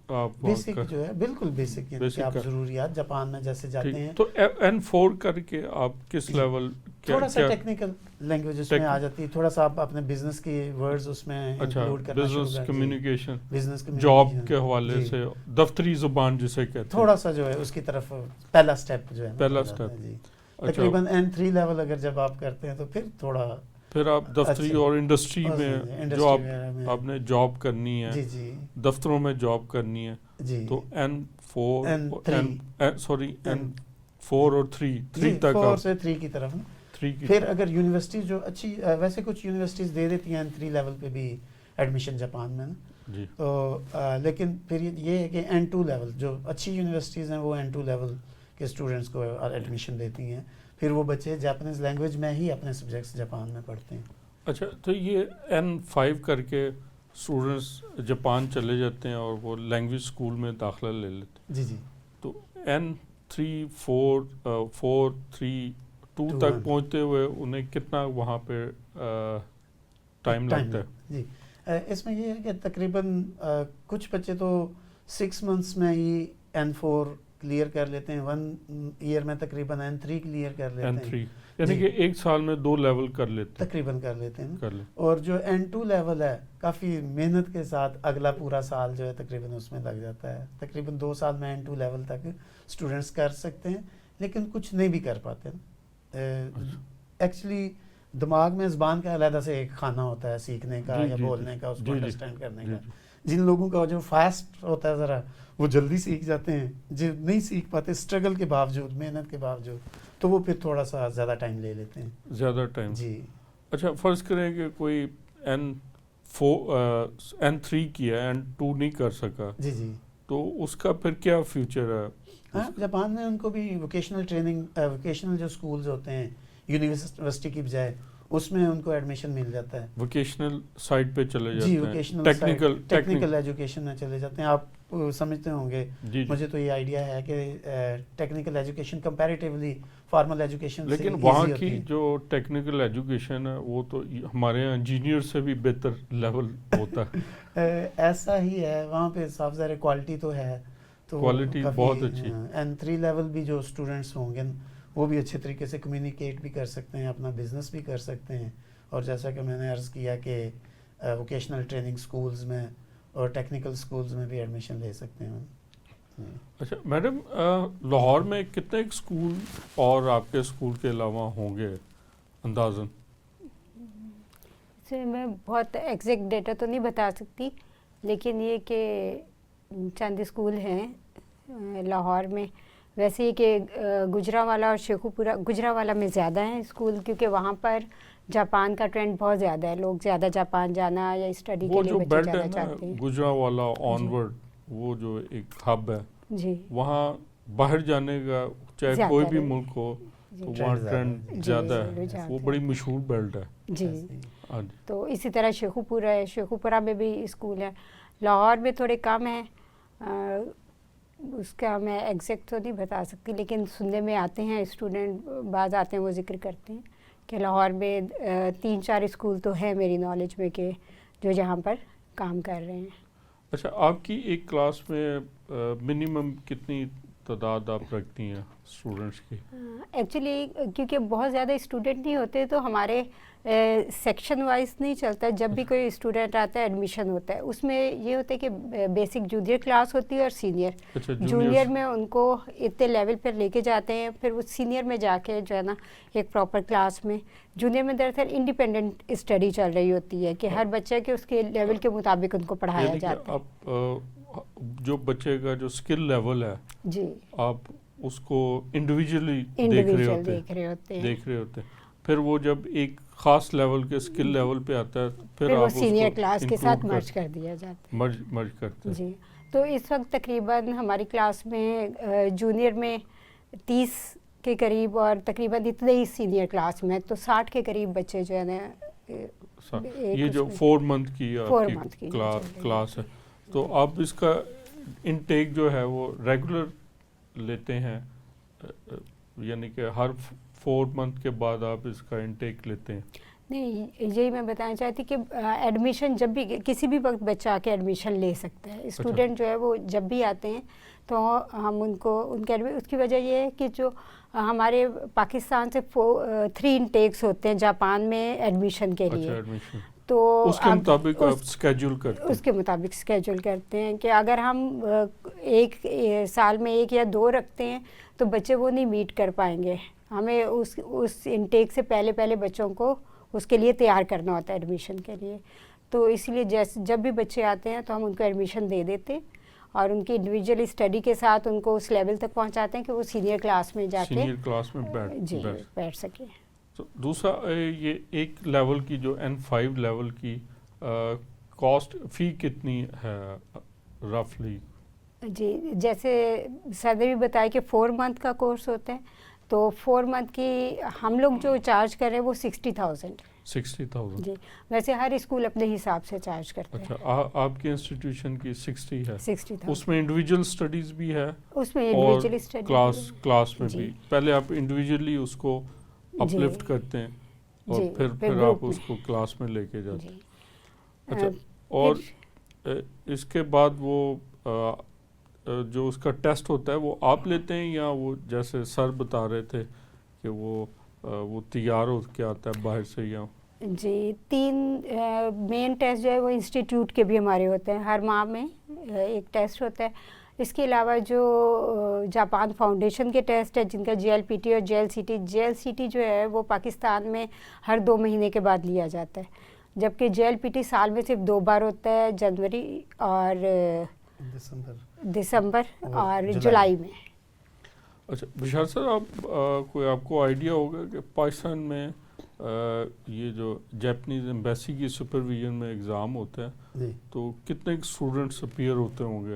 Speaker 2: جو ہے بالکل بیسک, یعنی کہ آپ ضروریات جاپان میں جیسے جاتے ہیں
Speaker 1: تو N4 کر کے آپ کس لیول
Speaker 2: تھوڑا سا ٹیکنیکل لینگویج اس میں آ جاتی ہے, تھوڑا سا آپ اپنے بزنس کی ورڈز اس میں انکلوڈ کرنا شروع
Speaker 1: بزنس کمیونیکیشن,
Speaker 2: بزنس
Speaker 1: جاب کے حوالے سے دفتری زبان جسے کہتے ہیں,
Speaker 2: تھوڑا سا جو ہے اس کی طرف پہلا سٹیپ جو ہے
Speaker 1: پہلا سٹیپ.
Speaker 2: جی تقریباً N3 لیول اگر جب آپ کرتے ہیں تو پھر
Speaker 1: آپ دفتری اور انڈسٹری میں جو آپ نے جاب کرنی ہے,
Speaker 2: جی
Speaker 1: دفتروں میں جاب کرنی ہے تو N4 اور 3 تک
Speaker 2: 4 سے 3 کی طرف. پھر اگر یونیورسٹی جو اچھی, ویسے کچھ یونیورسٹیز دے دیتی ہیں N3 لیول پہ بھی ایڈمیشن جاپان میں نا, تو لیکن پھر یہ ہے کہ N2 لیول جو اچھی یونیورسٹیز ہیں وہ N2 لیول کے اسٹوڈنٹس کو ایڈمیشن دیتی ہیں. پھر وہ بچے جاپانیز لینگویج میں ہی اپنے سبجیکٹس جاپان میں پڑھتے ہیں.
Speaker 1: اچھا تو یہ N5 کر کے اسٹوڈنٹس جاپان چلے جاتے ہیں اور وہ لینگویج اسکول میں داخلہ لے لیتے ہیں.
Speaker 2: جی
Speaker 1: تو N3 4 3 2 تک پہنچتے ہوئے انہیں کتنا وہاں پہ ٹائم لگتا ہے؟
Speaker 2: جی اس میں یہ ہے کہ تقریباً کچھ بچے تو 6 months میں ہی N4 کلیئر کر لیتے ہیں, 1 year میں تقریباً N3 کلیئر کر لیتے ہیں.
Speaker 1: N3 یعنی کہ ایک سال میں 2 لیول کر لیتے ہیں
Speaker 2: تقریباً کر لیتے ہیں. اور جو N2 لیول ہے کافی محنت کے ساتھ اگلا پورا سال جو ہے تقریباً اس میں لگ جاتا ہے. تقریباً 2 سال میں N2 لیول تک اسٹوڈنٹس کر سکتے ہیں, لیکن کچھ نہیں بھی کر پاتے. ایکچولی دماغ میں زبان کا علیحدہ سے ایک خانہ ہوتا ہے سیکھنے کا یا بولنے کا, اس کو انڈرسٹینڈ کرنے کا. جن لوگوں کا جو فاسٹ ہوتا ہے ذرا وہ جلدی سیکھ جاتے ہیں, جو نہیں سیکھ پاتے اسٹرگل کے باوجود, محنت کے باوجود, تو وہ پھر تھوڑا سا زیادہ ٹائم لے لیتے ہیں.
Speaker 1: زیادہ ٹائم
Speaker 2: جی.
Speaker 1: اچھا فرض کریں کہ کوئی N3 کیا N2 نہیں کر سکا,
Speaker 2: جی
Speaker 1: تو اس کا پھر کیا فیوچر ہے؟
Speaker 2: ہاں جاپان میں ان کو بھی ووکیشنل ٹریننگ, ووکیشنل جو اسکولز ہوتے ہیں یونیورسٹی کی بجائے اس میں ان کو ایڈمیشن مل جاتا ہے.
Speaker 1: ووکیشنل سائٹ پہ چلے جاتے ہیں,
Speaker 2: جی ووکیشنل ٹیکنیکل ایجوکیشن میں چلے جاتے ہیں. آپ سمجھتے ہوں گے, مجھے تو یہ آئیڈیا ہے کہ technical education comparatively formal education,
Speaker 1: لیکن وہاں کی جو ٹیکنیکل ایجوکیشن ہے وہ تو ہمارے یہاں انجینئر سے بھی بہتر لیول ہوتا ہے.
Speaker 2: ایسا ہی ہے, وہاں پہ صاف ظاہر کوالٹی تو ہے, تو
Speaker 1: کوالٹی بہت اچھی.
Speaker 2: N3 لیول بھی جو اسٹوڈنٹس ہوں گے وہ بھی اچھے طریقے سے کمیونیکیٹ بھی کر سکتے ہیں, اپنا بزنس بھی کر سکتے ہیں. اور جیسا کہ میں نے عرض کیا کہ ووکیشنل ٹریننگ سکولز میں اور ٹیکنیکل سکولز میں بھی ایڈمیشن لے سکتے ہیں.
Speaker 1: اچھا میڈم, لاہور میں کتنے اسکول اور آپ کے اسکول کے علاوہ ہوں گے اندازاً؟
Speaker 3: میں بہت ایگزیکٹ ڈیٹا تو نہیں بتا سکتی, لیکن یہ کہ چند اسکول ہیں لاہور میں. ویسے یہ کہ گجراوالا اور شیخوپورہ, گجراوالا میں زیادہ ہیں اسکول, کیونکہ وہاں پر جاپان کا ٹرینڈ بہت زیادہ ہے, لوگ زیادہ جاپان جانا یا اسٹڈی کے لیے بچے جانا چاہتے ہیں.
Speaker 1: گجراوالا آنورڈ وہ جو ایک ہب ہے,
Speaker 3: جی
Speaker 1: وہاں باہر جانے کا چاہے کوئی بھی ملک ہو تو وہاں ٹرینڈ زیادہ ہے, وہ بڑی مشہور بیلٹ ہے.
Speaker 3: جی تو اسی طرح شیخوپورہ ہے, شیخوپورہ میں بھی اسکول ہے. لاہور میں تھوڑے کم ہیں, اس کا میں ایگزیکٹ تو نہیں بتا سکتی, لیکن سننے میں آتے ہیں اسٹوڈنٹ بعض آتے ہیں وہ ذکر کرتے ہیں کہ لاہور میں 3-4 اسکول تو ہیں میری نالج میں کہ جو جہاں پر کام کر رہے ہیں.
Speaker 1: اچھا آپ کی ایک کلاس میں منیمم کتنی تعداد آپ رکھتی ہیں اسٹوڈنٹس کی؟
Speaker 3: ایکچولی کیونکہ بہت زیادہ اسٹوڈنٹ نہیں ہوتے تو ہمارے سیکشن وائز نہیں چلتا. جب بھی کوئی اسٹوڈنٹ آتا ہے ایڈمیشن ہوتا ہے اس میں یہ ہوتا ہے کہ بیسک جونیئر کلاس ہوتی ہے اور سینئر. جونیئر میں ان کو اتنے لیول پر لے کے جاتے ہیں, پھر وہ سینئر میں جا کے جو ہے نا ایک پراپر کلاس میں. جونیئر میں دراصل انڈیپینڈنٹ اسٹڈی چل رہی ہوتی ہے کہ ہر بچہ کے اس کے لیول کے مطابق ان کو پڑھایا جاتا ہے.
Speaker 1: آپ جو بچے کا جو اسکل لیول ہے
Speaker 3: جی
Speaker 1: آپ اس کو انڈیویجولی دیکھ رہے ہوتے ہیں, پھر وہ جب ایک خاص لیول کے اسکل لیول پہ آتا ہے پھر
Speaker 3: وہ سینئر کلاس کے ساتھ مرج کر دیا جاتا ہے.
Speaker 1: مرج کرتے ہیں.
Speaker 3: جی تو اس وقت تقریباً ہماری کلاس میں جونیئر میں 30 کے قریب اور تقریباً اتنے ہی سینئر کلاس میں تو 60 کے قریب بچے جو ہے نا.
Speaker 1: یہ جو 4 منتھ کی کلاس ہے تو آپ اس کا انٹیک جو ہے وہ ریگولر لیتے ہیں, یعنی کہ ہر 4 منتھ کے بعد آپ اس کا انٹیک لیتے ہیں؟
Speaker 3: نہیں, یہی میں بتانا چاہتی کہ ایڈمیشن جب بھی کسی بھی وقت بچہ آ کے ایڈمیشن لے سکتا ہے. اسٹوڈنٹ جو ہے وہ جب بھی آتے ہیں تو ہم ان کو ان کے اس کی وجہ یہ ہے کہ جو ہمارے پاکستان سے 3 انٹیکس ہوتے ہیں جاپان میں ایڈمیشن کے لیے, تو
Speaker 1: اس کے مطابق آپ اسکیجول کرتے ہیں؟
Speaker 3: اس کے مطابق اسکیجول کرتے ہیں کہ اگر ہم ایک سال میں 1 یا 2 رکھتے ہیں تو بچے وہ نہیں میٹ کر پائیں گے. ہمیں اس انٹیک سے پہلے بچوں کو اس کے لیے تیار کرنا ہوتا ہے ایڈمیشن کے لیے. تو اس لیے جب بھی بچے آتے ہیں تو ہم ان کو ایڈمیشن دے دیتے ہیں اور ان کی انڈیویجول اسٹڈی کے ساتھ ان کو اس لیول تک پہنچاتے ہیں کہ وہ سینئر کلاس میں جا کے بیٹھ سکیں.
Speaker 1: دوسرا یہ ایک لیول کی جو N5 لیول کی کاسٹ فی کتنی ہے رفلی؟
Speaker 3: جی جیسے سر نے بھی بتایا کہ 4 منتھ کا کورس ہوتا ہے تو 4 منتھ کی ہم لوگ جو چارج کر رہے ہیں وہ 60,000 جی. ویسے ہر اسکول اپنے حساب سے چارج کرتے ہیں.
Speaker 1: اچھا, آپ کے انسٹیٹیوشن کی 60 ہے؟
Speaker 3: 60,000.
Speaker 1: اس میں انڈیویجول اسٹڈیز بھی ہے؟
Speaker 3: اس میں انڈیویجول اسٹڈی
Speaker 1: کلاس میں بھی پہلے آپ انڈیویجولی اس کو اپلفٹ کرتے ہیں اور پھر آپ اس کو کلاس میں لے کے جاتے ہیں. اچھا, اور اس کے بعد وہ جو اس کا ٹیسٹ ہوتا ہے وہ آپ لیتے ہیں یا وہ جیسے سر بتا رہے تھے کہ وہ تیار ہو کے آتا ہے باہر سے یا؟
Speaker 3: جی 3 مین ٹیسٹ جو ہے وہ انسٹیٹیوٹ کے بھی ہمارے ہوتے ہیں, ہر ماہ میں ایک ٹیسٹ ہوتا ہے. اس کے علاوہ جو جاپان فاؤنڈیشن کے ٹیسٹ ہے جن کا JLPT اور JLCT جو ہے وہ پاکستان میں ہر 2 مہینے کے بعد لیا جاتا ہے, جبکہ JLPT سال میں صرف 2 بار ہوتا ہے, جنوری اور دسمبر اور جولائی میں.
Speaker 1: اچھا بشار سر, آپ کو آئیڈیا ہوگا کہ پاکستان میں یہ جو جاپنیز ایمبیسی کی سپرویژن میں ایگزام ہوتا ہے تو کتنے اسٹوڈنٹس اپیئر ہوتے ہوں گے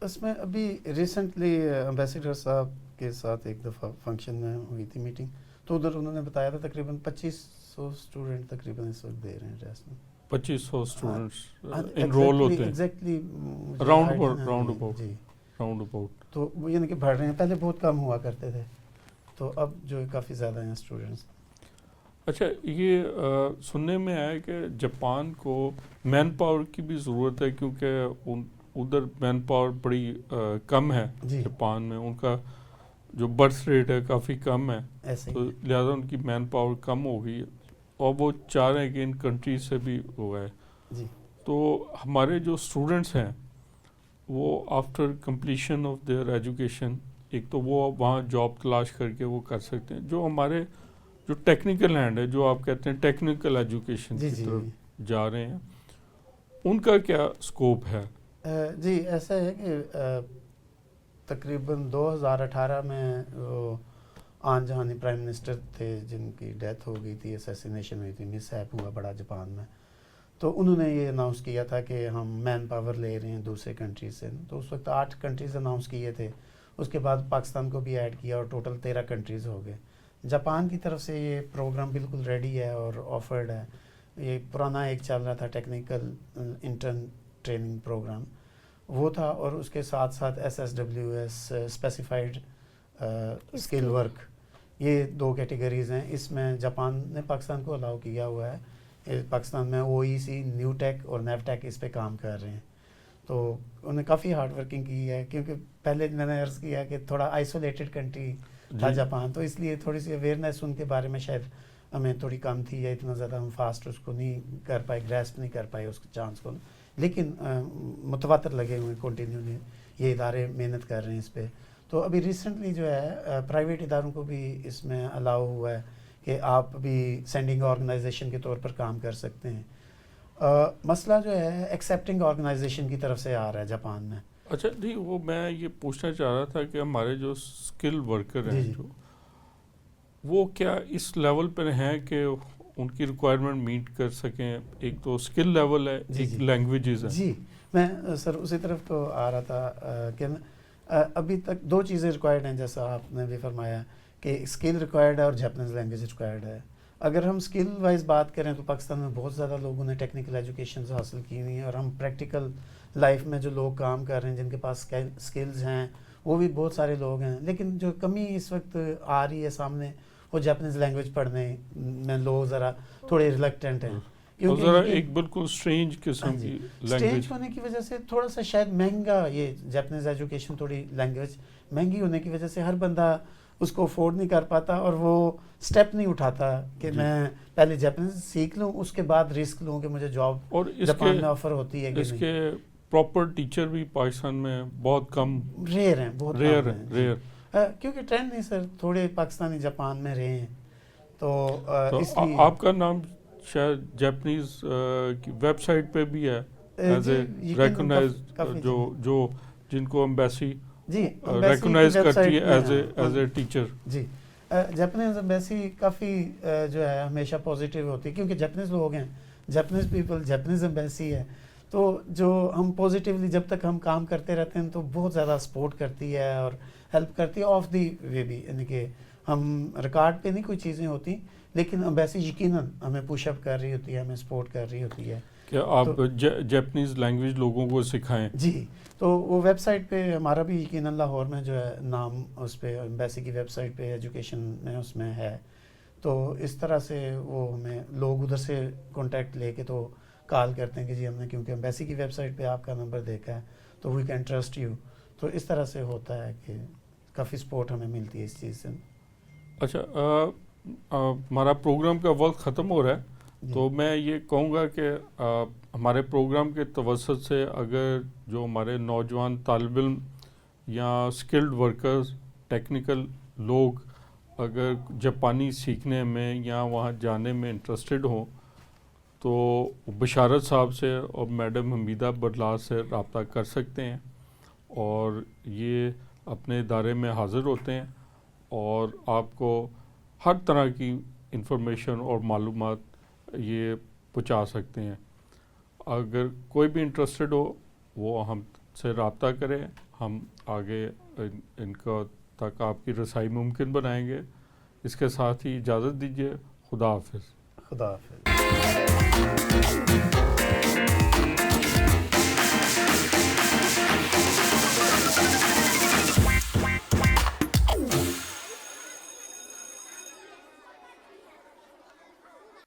Speaker 2: اس میں؟ ابھی ریسنٹلی ایمبیسیڈر صاحب کے ساتھ ایک دفعہ فنکشن میں ہوئی تھی میٹنگ, تو ادھر انہوں نے بتایا تھا تقریباً 2500 اسٹوڈنٹ تقریباً اس وقت دے رہے ہیں ٹیسٹ میں. 2500
Speaker 1: اسٹوڈنٹس انرول ہوتے ہیں
Speaker 2: ایگزیکٹلی
Speaker 1: راؤنڈ اباؤٹ.
Speaker 2: تو وہ یعنی کہ بڑھ رہے ہیں, پہلے بہت کم ہوا کرتے تھے تو اب جو کافی زیادہ ہیں اسٹوڈنٹس.
Speaker 1: اچھا, یہ سننے میں آیا کہ جاپان کو مین پاور کی بھی ضرورت ہے کیونکہ ادھر مین پاور بڑی کم ہے جاپان میں, ان کا جو برتھ ریٹ ہے کافی کم ہے, تو لہٰذا ان کی مین پاور کم ہو گئی اور وہ چاہ رہے ہیں کہ ان کنٹریز سے بھی ہوا ہے. تو ہمارے جو اسٹوڈنٹس ہیں وہ after completion of their education ایک تو وہ وہاں جاب تلاش کر کے وہ کر سکتے ہیں. جو ہمارے جو ٹیکنیکل ہینڈ ہے, جو آپ کہتے ہیں ٹیکنیکل ایجوکیشن کی طرف جا رہے ہیں, ان کا کیا اسکوپ ہے؟
Speaker 2: جی ایسا ہے کہ تقریباً 2018 میں وہ آن جہانی پرائم منسٹر تھے جن کی ڈیتھ ہو گئی تھی, اسیسینیشن ہوئی تھی, مس ہیپ ہوا بڑا جاپان میں, تو انہوں نے یہ اناؤنس کیا تھا کہ ہم مین پاور لے رہے ہیں دوسرے کنٹریز سے. تو اس وقت 8 کنٹریز اناؤنس کیے تھے, اس کے بعد پاکستان کو بھی ایڈ کیا اور ٹوٹل 13 کنٹریز ہو گئے. جاپان کی طرف سے یہ پروگرام بالکل ریڈی ہے اور آفرڈ ہے. یہ پرانا ایک چل رہا تھا ٹیکنیکل انٹرن ٹریننگ پروگرام, وہ تھا, اور اس کے ساتھ SSWS اسپیسیفائڈ اسکل ورک, یہ 2 کیٹیگریز ہیں. اس میں جاپان نے پاکستان کو الاؤ کیا ہوا ہے. پاکستان میں OEC, نیو ٹیک اور نیو ٹیک اس پہ کام کر رہے ہیں. تو انہوں نے کافی ہارڈ ورکنگ کی ہے، کیونکہ پہلے میں نے عرض کیا کہ تھوڑا آئسولیٹڈ کنٹری تھا جاپان، تو اس لیے تھوڑی سی اویئرنیس ان کے بارے میں شاید ہمیں تھوڑی کم تھی، یا اتنا زیادہ ہم فاسٹ اس کو نہیں کر پائے، گریسپ نہیں کر پائے اس چانس کو. لیکن متواتر لگے ہوئے کنٹینیولی یہ ادارے محنت کر رہے ہیں اس پہ. تو ابھی ریسنٹلی جو ہے پرائیویٹ اداروں کو بھی اس میں الاؤ ہوا ہے کہ آپ بھی سینڈنگ آرگنائزیشن کے طور پر کام کر سکتے ہیں. مسئلہ جو ہے ایکسیپٹنگ آرگنائزیشن کی طرف سے آ رہا ہے جاپان میں.
Speaker 1: اچھا نہیں، وہ میں یہ پوچھنا چاہ رہا تھا کہ ہمارے جو اسکل ورکر ہیں جو وہ کیا اس لیول پر ہیں کہ ان کی ریکوائرمنٹ میٹ کر سکیں؟ ایک تو اسکل لیول ہے، ایک لینگویجز ہے.
Speaker 2: جی میں سر اسی طرف تو آ رہا تھا کہ ابھی تک دو چیزیں ریکوائرڈ ہیں، جیسا آپ نے بھی فرمایا کہ اسکل ریکوائرڈ ہے اور جاپنیز لینگویج ریکوائرڈ ہے. اگر ہم اسکل وائز بات کریں تو پاکستان میں بہت زیادہ لوگوں نے ٹیکنیکل ایجوکیشن حاصل کی ہوئی ہیں، اور ہم پریکٹیکل لائف میں جو لوگ کام کر رہے ہیں جن کے پاس اسکلز ہیں وہ بھی بہت سارے لوگ ہیں. لیکن جو کمی اس وقت آ رہی ہے سامنے وہ جاپنیز لینگویج پڑھنے میں لوگ ذرا تھوڑے ریلیکٹنٹ ہیں،
Speaker 1: ذرا ایک بالکل سٹرینج قسم کی
Speaker 2: لینگویج ہونے کی وجہ سے تھوڑا سا شاید مہنگا، یہ جاپنیز ایجوکیشن تھوڑی لینگویج مہنگی ہونے کی وجہ سے ہر بندہ اس کو افورڈ نہیں کر پاتا، اور وہ سٹیپ نہیں اٹھاتا کہ میں پہلے جاپنیز سیکھ لوں اس کے بعد رسک لوں کہ مجھے جاب جاپان میں آفر ہوتی ہے کہ
Speaker 1: اس کے پراپر ٹیچر بھی پاکستان میں بہت کم،
Speaker 2: ریئر ہیں، بہت
Speaker 1: ریئر ہیں
Speaker 2: کیونکہ ٹرینڈ نہیں سر، تھوڑے پاکستانی جاپان میں رہے ہیں. تو اس لیے
Speaker 1: آپ کا نام شاید جاپنیز کی ویب سائٹ پہ بھی ہے ایز اے ریکگنائزڈ، جو جن کو ایمبیسی ریکگنائز کرتی ہے ایز اے ٹیچر.
Speaker 2: جی جاپنیز ایمبیسی کافی جو ہے ہمیشہ پازیٹیو ہوتی ہے، کیونکہ جاپنیز لوگ ہیں، جاپنیز پیپل، جاپنیز ایمبیسی ہے، تو جو ہم پازیٹیولی جب تک ہم کام کرتے رہتے ہیں تو بہت زیادہ سپورٹ کرتی ہے اور ہیلپ کرتی ہے آف دی وے بھی. یعنی کہ ہم ریکارڈ پہ نہیں کوئی چیزیں ہوتی، لیکن ایمبیسی یقیناً ہمیں پش اپ کر رہی ہوتی ہے، ہمیں سپورٹ کر رہی ہوتی ہے
Speaker 1: کہ آپ جاپنیز لینگویج لوگوں کو سکھائیں.
Speaker 2: جی تو وہ ویب سائٹ پہ ہمارا بھی یقیناً لاہور میں جو ہے نام اس پہ ایمبیسی کی ویب سائٹ پہ ایجوکیشن میں اس میں ہے. تو اس طرح سے وہ ہمیں لوگ ادھر سے کانٹیکٹ لے کے تو کال کرتے ہیں کہ جی ہم نے کیونکہ ایمبیسی کی ویب سائٹ پہ آپ کا نمبر دیکھا ہے تو وی کین ٹرسٹ یو. تو اس طرح سے ہوتا ہے کہ کافی سپورٹ ہمیں ملتی ہے اس چیز سے.
Speaker 1: اچھا ہمارا پروگرام کا وقت ختم ہو رہا ہے، تو میں یہ کہوں گا کہ ہمارے پروگرام کے توسط سے اگر جو ہمارے نوجوان طالب علم یا اسکلڈ ورکرز، ٹیکنیکل لوگ اگر جاپانی سیکھنے میں یا وہاں جانے میں انٹرسٹڈ ہوں تو بشارت صاحب سے اور میڈم حمیدہ برلاس سے رابطہ کر سکتے ہیں، اور یہ اپنے ادارے میں حاضر ہوتے ہیں اور آپ کو ہر طرح کی انفارمیشن اور معلومات یہ پہنچا سکتے ہیں. اگر کوئی بھی انٹرسٹڈ ہو وہ ہم سے رابطہ کریں، ہم آگے ان کا تک آپ کی رسائی ممکن بنائیں گے. اس کے ساتھ ہی اجازت دیجیے. خدا حافظ.
Speaker 2: خدا حافظ.